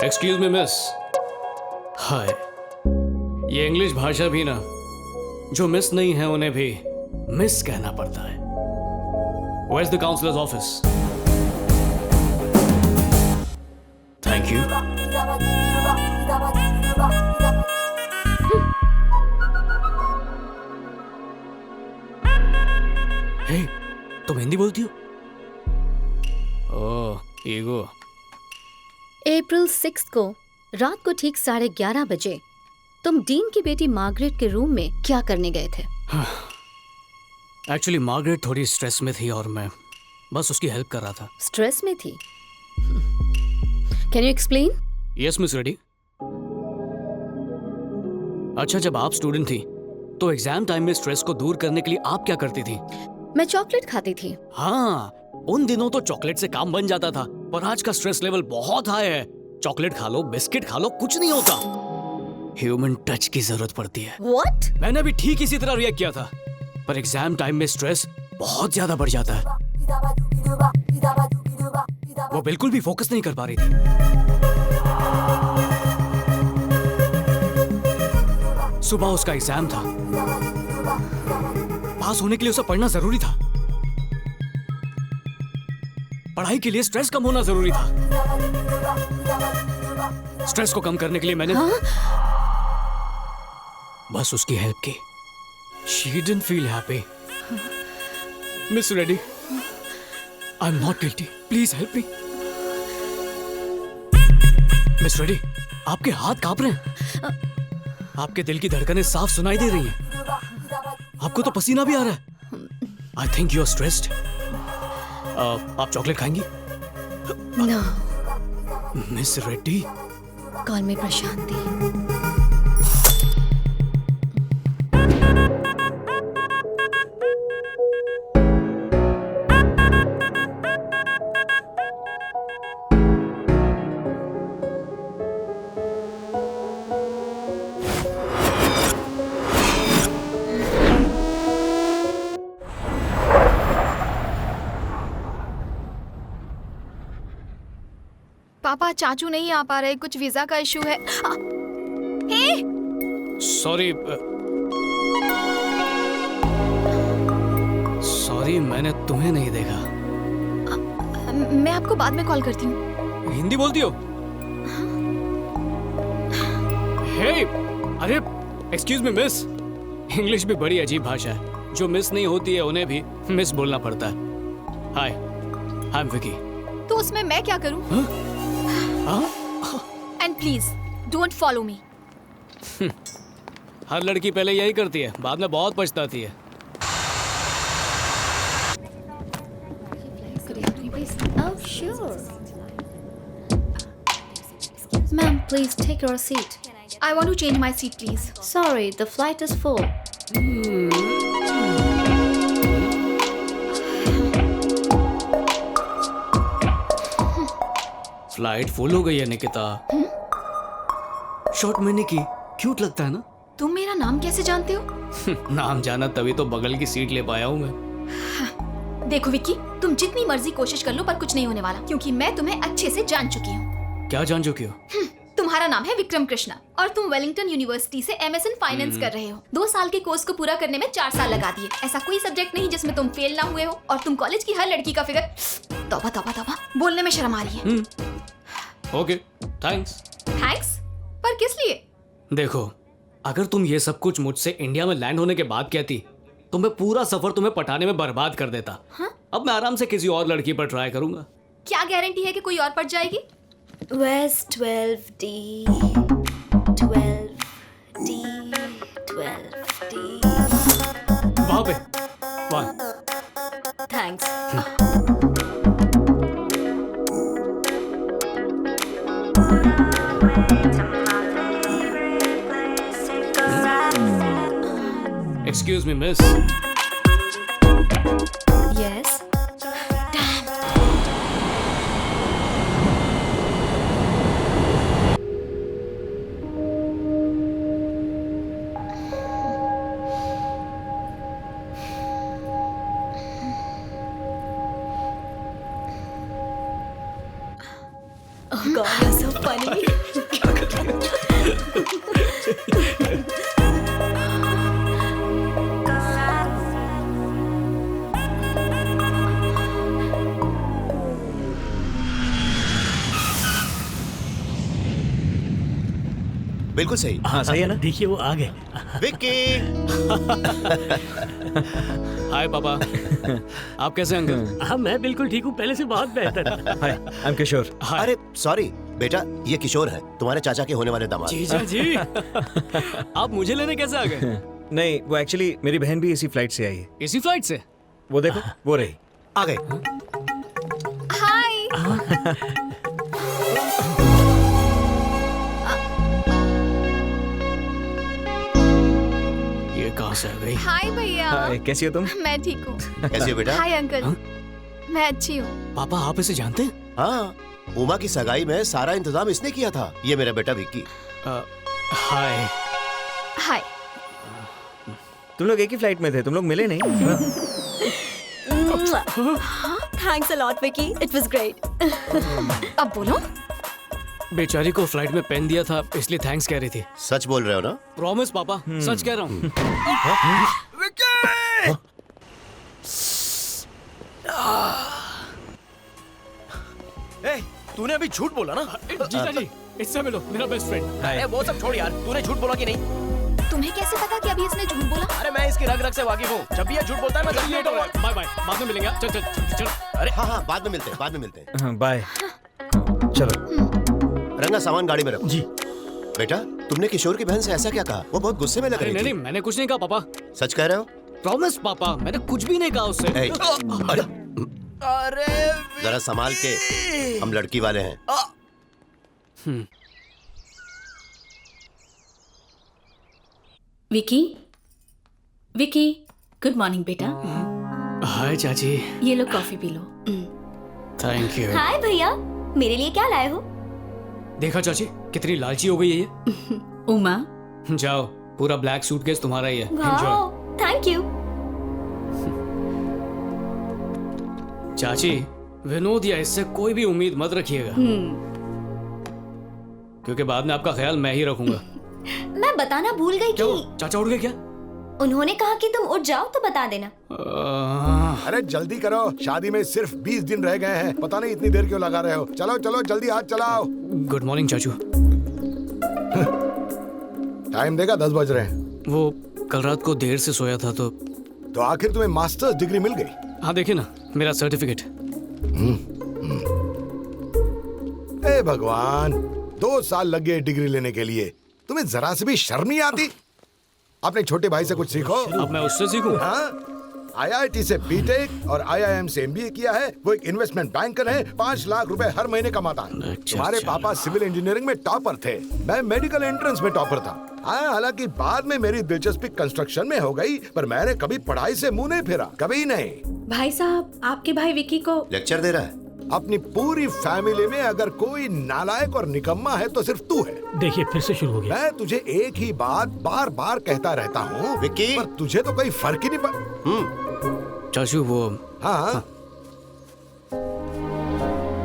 Excuse me miss. हाय। ये English भाषा भी ना, जो मिस नहीं है उन्हें भी मिस कहना पड़ता है। Where's the counselor's office? Thank you. Hey, तुम हिंदी बोलती हो? ओह, ईगो। अप्रैल 6 को रात को ठीक 11:30 बजे तुम डीन की बेटी मार्गरेट के रूम में क्या करने गए थे? एक्चुअली मार्गरेट थोड़ी स्ट्रेस में थी और मैं बस उसकी हेल्प कर रहा था। स्ट्रेस में थी? Can you explain? Yes miss Reddy. अच्छा, जब आप स्टूडेंट थी तो एग्जाम टाइम में स्ट्रेस को दूर करने के लिए आप क्या करती थी? मैं चॉकलेट खाती थी। हाँ, उन दिनों तो चॉकलेट से काम बन जाता था, पर आज का स्ट्रेस लेवल बहुत हाई है। चॉकलेट खा लो, बिस्किट खा लो, कुछ नहीं होता। ह्यूमन टच की जरूरत पड़ती है। What? मैंने भी ठीक इसी तरह रिएक्ट किया था, पर एग्जाम टाइम में स्ट्रेस बहुत ज्यादा बढ़ जाता है। वो बिल्कुल भी फोकस नहीं कर पा रही थी। सुबह उसका एग्जाम था, पास होने के लिए उसे पढ़ना जरूरी था। पढ़ाई के लिए स्ट्रेस कम होना जरूरी था। स्ट्रेस को कम करने के लिए मैंने बस उसकी हेल्प की। She didn't feel happy. Miss Reddy, I'm not guilty. Please help me. Miss Reddy, आपके हाथ कांप रहे हैं। आपके दिल की धड़कनें साफ सुनाई दे रही हैं। आपको तो पसीना भी आ रहा है। I think you're stressed. आप चॉकलेट खाएंगी? No. Miss Reddy, call me Prashanti. पापा, चाचू नहीं आ पा रहे, कुछ वीजा का इशू है। हे! सॉरी, मैंने तुम्हें नहीं देखा। मैं आपको बाद में कॉल करती हूँ। हिंदी बोलती हो? हे, अरे एक्सक्यूज मी मिस। इंग्लिश भी बड़ी अजीब भाषा है। जो मिस नहीं होती है उन्हें भी मिस बोलना पड़ता है। Hi, I am Vicky. तो उसमें मैं क्या करूँ? And please don't follow me. हर लड़की पहले यही करती है, बाद में बहुत पछताती है। Oh, sure. Ma'am, please take your seat. I want to change my seat, please. Sorry, the flight is full. Flight full हो गई है निकिता। शॉर्ट में निकी क्यूट लगता है ना? तुम मेरा नाम कैसे जानते हो? नाम जाना तभी तो बगल की सीट ले पाया हूँ मैं। देखो विक्की, तुम जितनी मर्जी कोशिश कर लो पर कुछ नहीं होने वाला, क्योंकि मैं तुम्हें अच्छे से जान चुकी हूँ। क्या जान चुकी हो? तुम्हारा नाम है विक्रम कृष्णा और तुम वेलिंगटन यूनिवर्सिटी से MSN फाइनेंस कर रहे हो। 2 साल के कोर्स को पूरा करने में 4 साल लगा दिए। ऐसा कोई सब्जेक्ट नहीं जिसमें तुम फेल ना हुए हो, और तुम कॉलेज की हर लड़की का फिगर। तौबा तौबा तौबा, बोलने में शर्म आ रही है। Okay, thanks. थैंक्स? पर किस लिए? देखो, अगर तुम ये सब कुछ मुझसे इंडिया में लैंड होने के बाद कहती तो मैं पूरा सफर तुम्हें पटाने में बर्बाद कर देता। अब मैं आराम से किसी और लड़की पर ट्राई करूंगा। क्या गारंटी है कि कोई और पट जाएगी? Where's 12D? 12D. 12D. वहां पे। वहां। Thanks. Excuse me, miss. Yes. Oh God, you're so funny. बिल्कुल सही। हाँ सही है ना। देखिए वो आ गए। विक्की, हाय पापा। आप कैसे हैं अंकल? हाँ मैं बिल्कुल ठीक हूँ, पहले से बहुत बेहतर। हाय आई एम किशोर। हाय। अरे सॉरी बेटा, ये किशोर है, तुम्हारे चाचा के होने वाले दामाद। जीजा जी। आप मुझे लेने कैसे आ गए? नहीं वो एक्चुअली मेरी बहन भी इसी फ्लाइट से आई है। इसी फ्लाइट से? वो देखो वो रही। आ गए। हाय। ये कहाँ से आ गई? हाय भैया। हाय कैसी हो तुम? मैं ठीक हूँ। कैसे हो बेटा? Hi uncle. हाँ? मैं अच्छी हूँ। पापा आप इसे जानते हैं? हाँ, उमा की सगाई में सारा इंतजाम इसने किया था। ये मेरा बेटा विक्की। हाय। हाय। तुम लोग एक ही फ्लाइट में थे, तुम लोग मिले नहीं? Thanks a lot, Vicky. It was great. अब बोलो। बेचारी को फ्लाइट में पेन दिया था इसलिए थैंक्स कह रही थी। सच बोल रहे हो ना? प्रॉमिस पापा, सच कह रहा हूँ। ए, तूने अभी झूठ बोला ना? जीजा जी इससे मिलो, मेरा बेस्ट फ्रेंड। अरे वो सब छोड़ यार, तूने झूठ बोला कि नहीं? तुम्हें कैसे पता कि अभी इसने झूठ बोला? अरे मैं इसकी रग रग से वाकिफ हूँ। जब भी ये झूठ बोलता है मैं जल्दी लेट होगा। बाय बाय, बाद में मिलेंगे। चल चल चल चल। अरे हाँ हाँ, बाद में मिलते हैं, बाद में मिलते हैं। हाँ बाय। चलो। रंगा सामान गाड़ी में रखो। जी। बेटा, तुमने किशोर की बहन से ऐसा क्या कहा? वो बहुत गुस्से में लग अरे रही नहीं थी। नहीं, मैंने कुछ नहीं कहा पापा। सच कह रहे हो? प्रॉमिस पापा, मैंने कुछ भी नहीं कहा उससे। ए, अरे अरे जरा संभाल के, हम लड़की वाले हैं। विकी, विकी, गुड मॉर्निंग बेटा। हाय चाची। ये लो कॉफी पी लो। Thank you. हाय भैया, मेरे लिए क्या लाए हो? देखा चाची कितनी लालची हो गई है ये। उमा। जाओ, पूरा ब्लैक सूटकेस तुम्हारा ही है। एंजॉय। Thank you. चाची, विनोद या इससे कोई भी उम्मीद मत रखिएगा, क्योंकि बाद में आपका ख्याल मैं ही रखूंगा। मैं बताना भूल गई क्यों? कि चाचा उठ गए क्या? उन्होंने कहा कि तुम उठ जाओ तो बता देना। अरे जल्दी करो, शादी में सिर्फ 20 दिन रह गए हैं। पता नहीं इतनी देर क्यों लगा रहे हो। चलो चलो जल्दी हाथ चलाओ। गुड मॉर्निंग चाचू। टाइम देखा 10 बज रहे हैं। वो कल रात को देर से सोया था तो आखिर तुम्हें मास्टर्स डिग्री मिल गई? हाँ देखिए ना, मेरा सर्टिफिकेट। ए भगवान, 2 साल लग गए डिग्री लेने के लिए। तुम्हें जरा से भी शर्म नहीं आती? अपने छोटे भाई से कुछ सीखो। अब मैं उससे सीखूं? हाँ, IIT से बीटेक और IIM से MBA किया है। वो एक इन्वेस्टमेंट बैंकर है, 5 लाख रुपए हर महीने कमाता है। अच्छा, तुम्हारे अच्छा। पापा सिविल इंजीनियरिंग में टॉपर थे, मैं मेडिकल एंट्रेंस में टॉपर था। हाँ, हालांकि बाद में मेरी दिलचस्पी कंस्ट्रक्शन में हो गई, पर मैंने कभी पढ़ाई से मुंह नहीं फेरा, कभी नहीं। भाई साहब, आपके भाई विकी को लेक्चर दे रहा है। अपनी पूरी फैमिली में अगर कोई नालायक और निकम्मा है तो सिर्फ तू है। देखिए फिर से शुरू हो गया। मैं तुझे एक ही बात बार बार कहता रहता हूँ विक्की। पर तुझे तो कोई फर्क ही नहीं पड़। चाचू वो हाँ,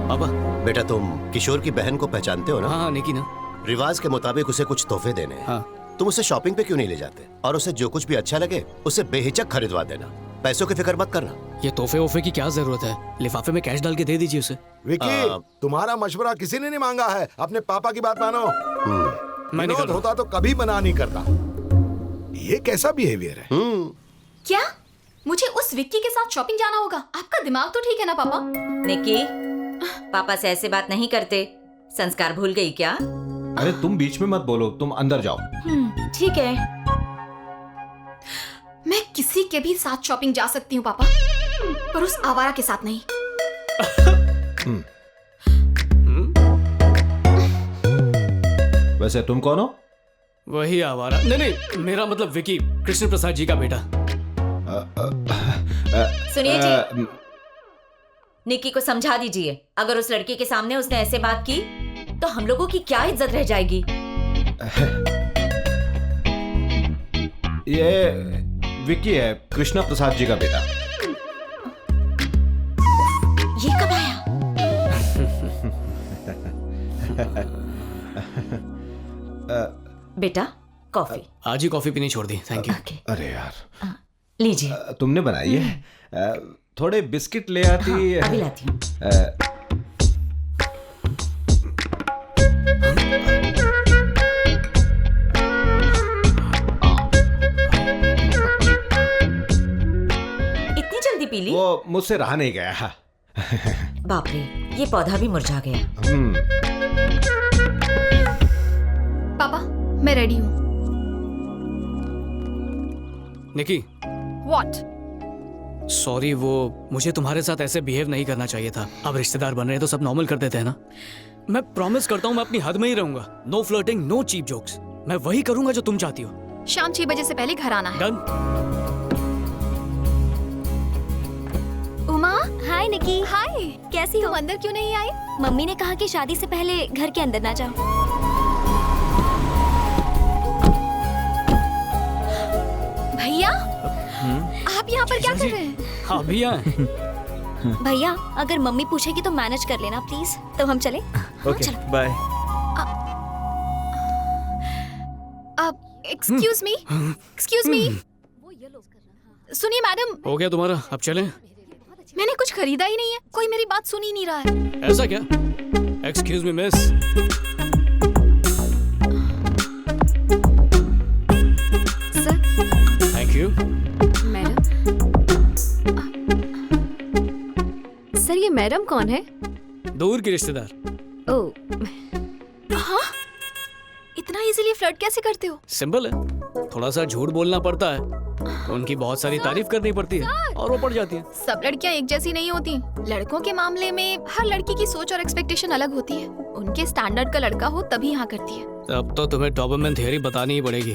पापा। बेटा, तुम किशोर की बहन को पहचानते हो ना? हाँ हाँ, निकी ना। रिवाज के मुताबिक उसे कुछ तोहफे देने हैं। हाँ। तुम उसे शॉपिंग पे क्यों नहीं ले जाते और उसे जो कुछ भी अच्छा लगे उसे बेहिचक खरीदवा देना। पैसों की फिक्र मत करना। ये तोहफे वोफे की क्या जरूरत है? लिफाफे में कैश डाल के दे दीजिए उसे। विकी, तुम्हारा मशवरा किसी ने नहीं मांगा है, अपने पापा की बात मानो। मैं नहीं विनोद कर होता तो कभी मना नहीं करता। ये कैसा बिहेवियर है? क्या मुझे उस विक्की के साथ शॉपिंग जाना होगा? आपका दिमाग तो ठीक है ना पापा? निकी, पापा से ऐसे बात नहीं करते। संस्कार भूल गई क्या? अरे तुम बीच में मत बोलो, तुम अंदर जाओ। ठीक है। मैं किसी के भी साथ शॉपिंग जा सकती हूँ पापा, पर उस आवारा के साथ नहीं। वैसे तुम कौन हो? वही आवारा। नहीं नहीं, मेरा मतलब विकी, कृष्ण प्रसाद जी का बेटा। सुनिए जी, निकी को समझा दीजिए। अगर उस लड़की के सामने उसने ऐसे बात की तो हम लोगों की क्या इज्जत रह जाएगी? ये विक्की है, कृष्णा प्रसाद जी का बेटा। ये कब आया? बेटा कॉफी। आज ही कॉफी पीनी छोड़ दी, थैंक यू। अरे यार, लीजिए। तुमने बनाई है? थोड़े बिस्किट ले आती। अभी लाती हूँ। इतनी जल्दी पी ली? वो मुझसे रहा नहीं गया। बाप रे, ये पौधा भी मुरझा गया। पापा मैं रेडी हूँ। निकी, व्हाट? सॉरी, वो मुझे तुम्हारे साथ ऐसे बिहेव नहीं करना चाहिए था। अब रिश्तेदार बन रहे हैं तो सब नॉर्मल कर देते हैं ना। मैं प्रॉमिस करता हूँ मैं अपनी हद में ही रहूंगा। No flirting, no cheap jokes. मैं वही करूंगा जो तुम चाहती हो। शाम 6 बजे से पहले घर आना है। डन। उमा, हाय निकी। हाय। कैसी हो? तुम अंदर क्यों नहीं आई? मम्मी ने कहा कि शादी से पहले घर के अंदर ना जाओ। भैया, आप यहाँ पर क्या कर रहे हैं? हाँ भैया। भैया अगर मम्मी पूछेगी तो मैनेज कर लेना प्लीज। तो हम चले? Okay bye. अब एक्सक्यूज मी, एक्सक्यूज मी। सुनिए मैडम, हो गया तुम्हारा, अब चलें? मैंने कुछ खरीदा ही नहीं है, कोई मेरी बात सुन ही नहीं रहा है। ऐसा क्या? Excuse me miss. Sir. Thank you. Madam. Sir ये मैडम कौन है? दूर की रिश्तेदार। ओह, हाँ? इतना इजीली फ्लर्ट कैसे करते हो? सिंपल है, थोड़ा सा झूठ बोलना पड़ता है, तो उनकी बहुत सारी तारीफ करनी पड़ती है और वो पड़ जाती है। सब लड़कियां एक जैसी नहीं होती। लड़कों के मामले में हर लड़की की सोच और एक्सपेक्टेशन अलग होती है। उनके स्टैंडर्ड का लड़का हो तभी यहाँ करती है। अब तो तुम्हें डॉबरमैन थियरी बतानी ही पड़ेगी।